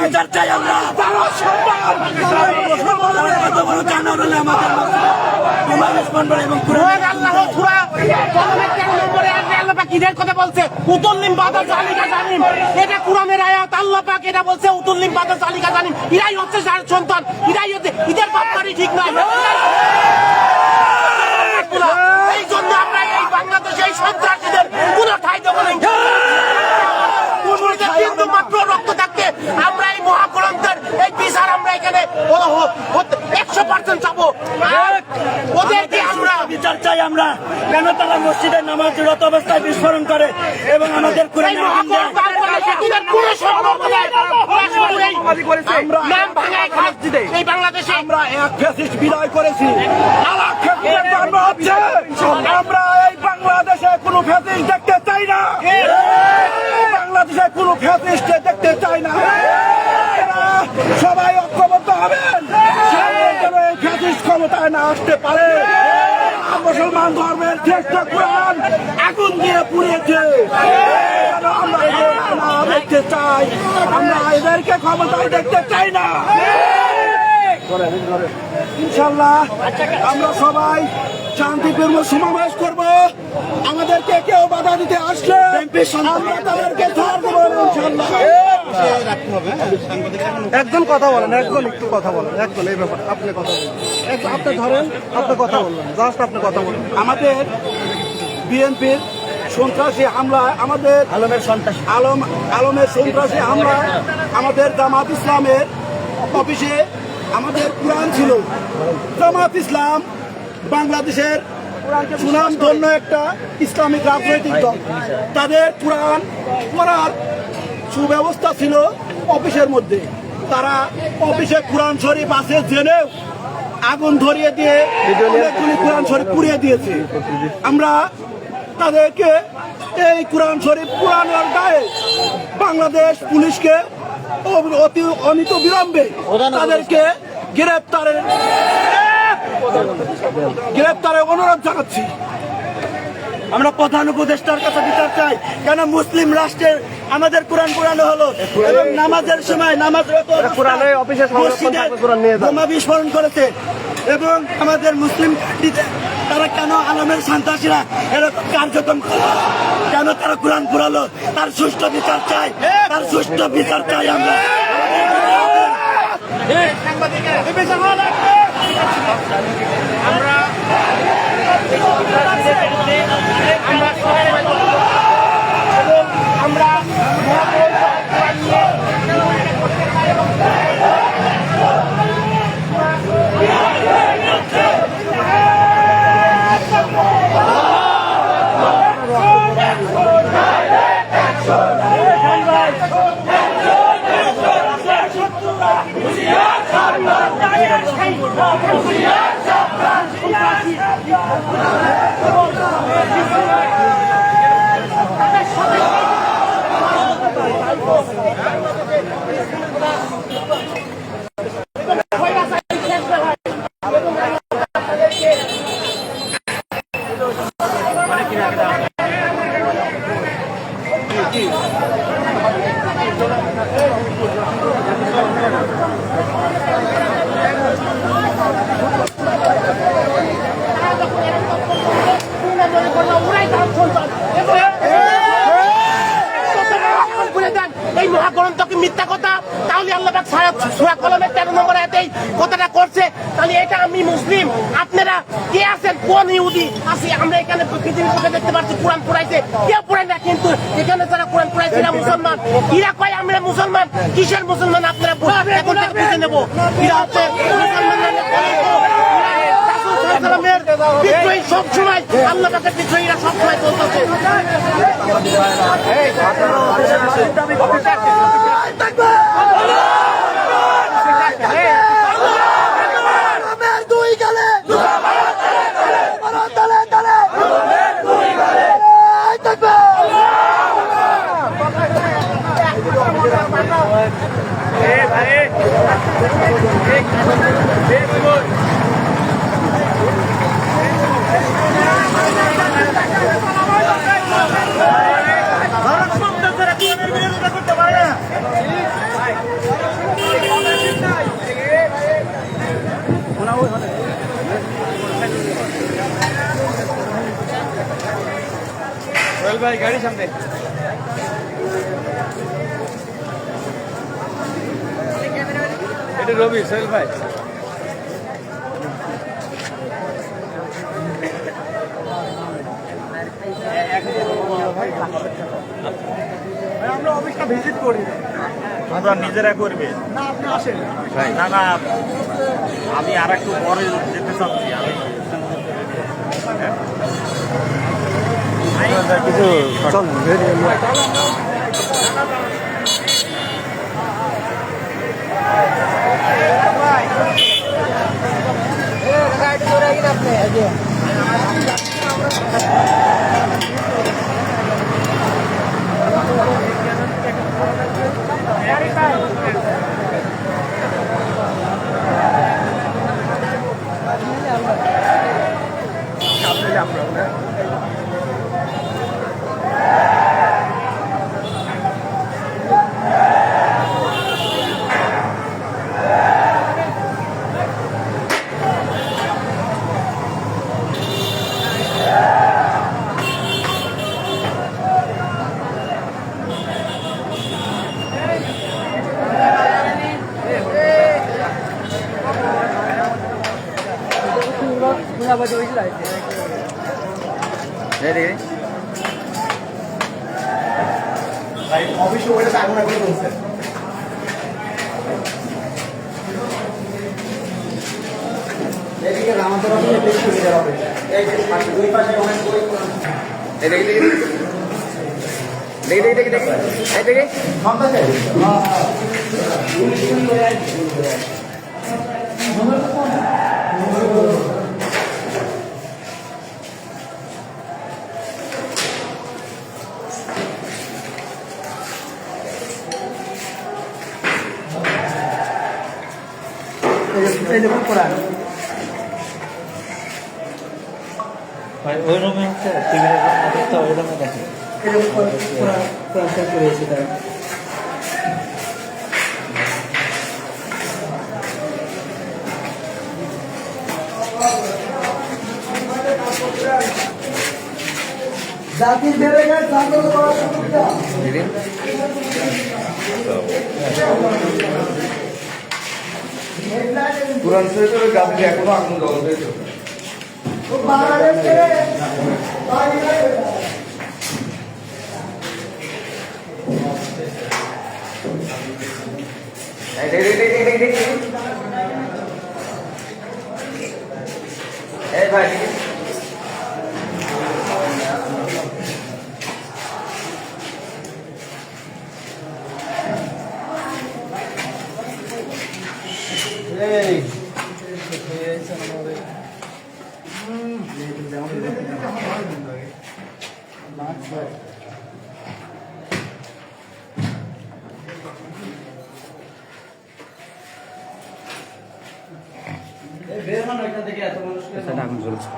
বিচার চাই আমরা। কথা বলছে উতুল্লিম বাদা জালিকা জানিম, এটা কুরআনের আয়াত। আল্লাহ পাক এটা বলছে উতুল্লিম বাদা জালিকা জানিম। এরাই হচ্ছে যার সন্তান, এরাই হচ্ছে এদের বাপমারি ঠিক নাই। এই জন্য আমরা এই বাংলাদেশে এই সন্ত্রাসীদের কোন ঠাই দেবো না। কিন্তু মাত্র রক্ত থাকতে আমরা এই মহাগ্রন্থের এই বিচার আমরা এখানে 100% চাবো। ওদেরকে আমরা বিচার চাই আমরা। কেন তারা মসজিদে নামাজরত অবস্থায় বিস্ফোরণ করে এবং আমাদের এই বাংলাদেশে আমরা এক ফ্যাসিস্ট বিদায় করেছি। আমরা এই বাংলাদেশে কোনো ফ্যাসিস্ট দেখতে চাই না। বাংলাদেশে কোনো ফ্যাসিস্ট দেখতে চাই না। সবাই ঐক্যবদ্ধ হবেন, এই ফ্যাসিস্ট ক্ষমতায় না আসতে পারে। মুসলমান ধর্মের শ্রেষ্ঠ কোরআন আগুন দিয়ে পুড়িয়েছে। আমরা দেখতে চাই, আমরা এদেরকে ক্ষমতায় দেখতে চাই না। ইনশাল্লাহ আমরা সবাই শান্তিপূর্ণ সমাবেশ করব। আমাদেরকে কেউ বাধা দিতে আসলে আমরা তাদেরকে ছাড় দেব ইনশাল্লাহ। একজন কথা বলেন, একজন একটু কথা বলেন, একজন এই ব্যাপারে আপনি কথা বলেন, আপনি ধরেন, আপনি কথা বলবেন, জাস্ট আপনি কথা বলেন। আমাদের বিএনপির সন্ত্রাসী হামলায়, আমাদের আলমের সন্ত্রাসী হামলায় আমাদের জামাত ইসলামের অফিসে আমাদের কোরআন ছিল। জামাত ইসলাম বাংলাদেশের সুনামধন্য একটা ইসলামিক রাজনৈতিক দল। তাদের কোরআন পড়ার সুব্যবস্থা ছিল অফিসের মধ্যে। তারা অফিসে কোরআন শরীফ আছে জেনেও আগুন ধরিয়ে দিয়ে অনেকগুলি কোরআন শরীফ পুড়িয়ে দিয়েছে। আমরা তাদেরকে এই কোরআন শরীফ পুরানোর গায়ে বাংলাদেশ পুলিশকে অতি অনিত বিলম্বে তাদেরকে গ্রেপ্তারের অনুরোধ জানাচ্ছি। আমরা প্রধান উপদেষ্টার কাছে বিচার চাই। কেন মুসলিম রাষ্ট্রের আমাদের কোরআন পুরানো হলো এবং নামাজের সময় বোমা বিস্ফোরণ করেছে এবং আমাদের মুসলিম তারা কেন আলমের সন্ত্রাসীরা এরকম কার্যক্রম কেন তারা কোরআন পুরালো? তার সুষ্ঠু বিচার চাই, তার সুষ্ঠু বিচার চাই আমরা। এই মহাগ্রন্থকে মিথ্যা কথা, তাহলে আল্লাহ পাক সূরা কলমের 13 নম্বর আয়াতেই কথাটা করছে। তাহলে এটা আমি মুসলিম, আপনারা কে আছেন? কোন ইহুদি আছে? আমরা এখানে পৃথিবীর মুখে দেখতে পাচ্ছি কোরআন পড়াইছে, কেউ পড়ায় না, কিন্তু এখানে যারা কোরআন পড়াইছে এরা মুসলমান। এরা কয় আমরা মুসলমান। কিসের মুসলমান? আপনারা এখন থেকে বুঝে নেব। এরা হচ্ছে মুসলমান বিদ্রোহী, সবসময় আল্লাহ পাকের বিদ্রোহীরা সবসময় চলতেছে। ভাই গাড়ি সামনে এটা রবি সোহেল ভাই আমরা অফিসটা ভিজিট করি আমরা নিজেরা করবে না আপনি আসেন না না আমি আর একটু পরে যেতে চাচ্ছি আমি কিছু চল অবশ্যই ওইটা আগুন আগুন বলছে এদিকে আমাদের অফিসে বেশি সুবিধা হবে এই যে দুই পাশে অনেক এই দেখি দেখি দেখি দেখি দেখি এই দেখি ক্ষমতা চাই ভাই ওই রুমে হচ্ছে টিভির অবস্থা ওই রুমে দেখে জাতির বেড়ে গেছে জাগ্রত করার সুবিধা কোরআন শরীফের গাছটি এখনো আগুন জ্বলতে হয়েছে বাংলাদেশে এই ভাই আগুন জ্বলছে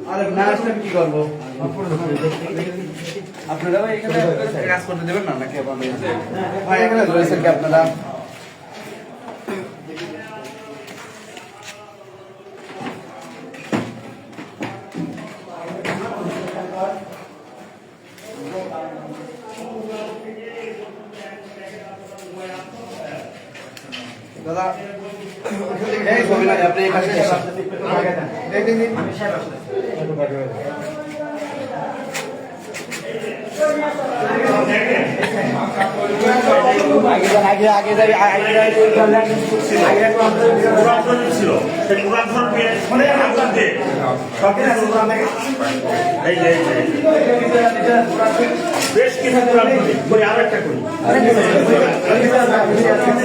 আরে না আসলে কি করবো আপনারা ভাই এখানে কাজ করতে দেবেন না নাকি ভাই এখানে রয়েছেন কি আপনারা দাদা এই ছবি না আপনি এই পাশে এসে এই দিন দিন ছিল সেই কোরআন শরীফে আগুন দিয়ে এই যে বেশ কিছু কোরআন শরীফ করি আর একটা করি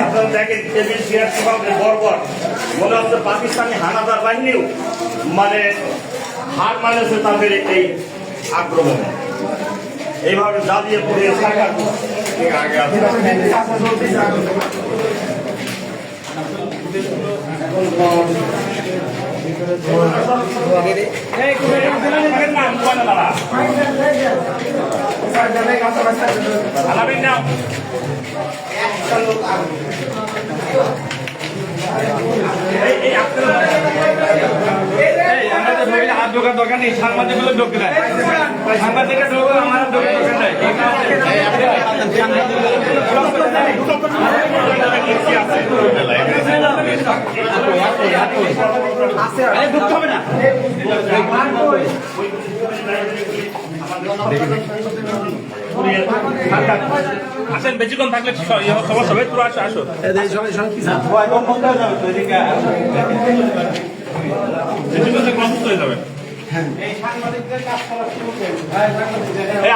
আপনারা দেখেন টেবিল চেয়ার কিভাবে বরবর মনে হচ্ছে পাকিস্তানি হানাদার বাহিনীও মানে হার মানেছে তাদের এই আক্রমণে এইভাবে জ্বালিয়ে পুড়িয়ে সরকার আগে আছে হাত ঢোকার দরকার নেই, সাংবাদিক গুলো ঢোকে দেয়, সাংবাদিকরা ঢোকে, আমার ঢোকার দরকার নেই। ঢুকতে হবে না। আসেন, বেশিক্ষণ থাকলে সমস্যা হবে, পুরো আসো আসো।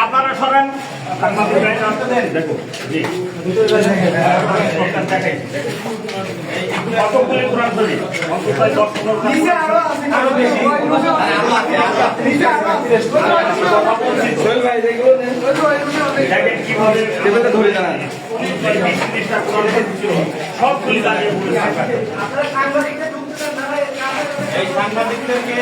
আপনারা সরেন দেখো জি কতগুলি কোরআন শরীফ অন্তত 10 দেখেন কিভাবে ধরে জানান সবগুলি দাঁড়িয়ে এই সাংবাদিকদেরকে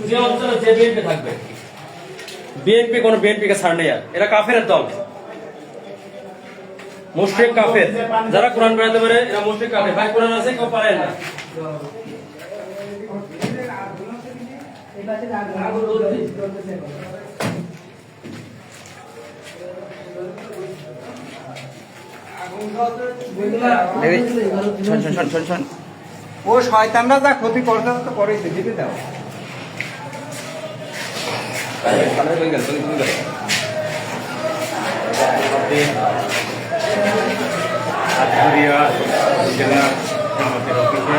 যে অঞ্চলে যে বিএনপি থাকবে, বিএনপি কোন বিএনপিকে ছাড় নেই, আর এরা কাফেরের দল, মুশরিক কাফের। যারা কোরআন পড়াতে পারে এরা মুশরিক কাফের। ভাই কোরআন আছে, কেউ পারেন না। ও শয়তানরা যা ক্ষতি করতে তো করেই দিতে দাও আজকুরিয়া জেলা আমাদের অফিসে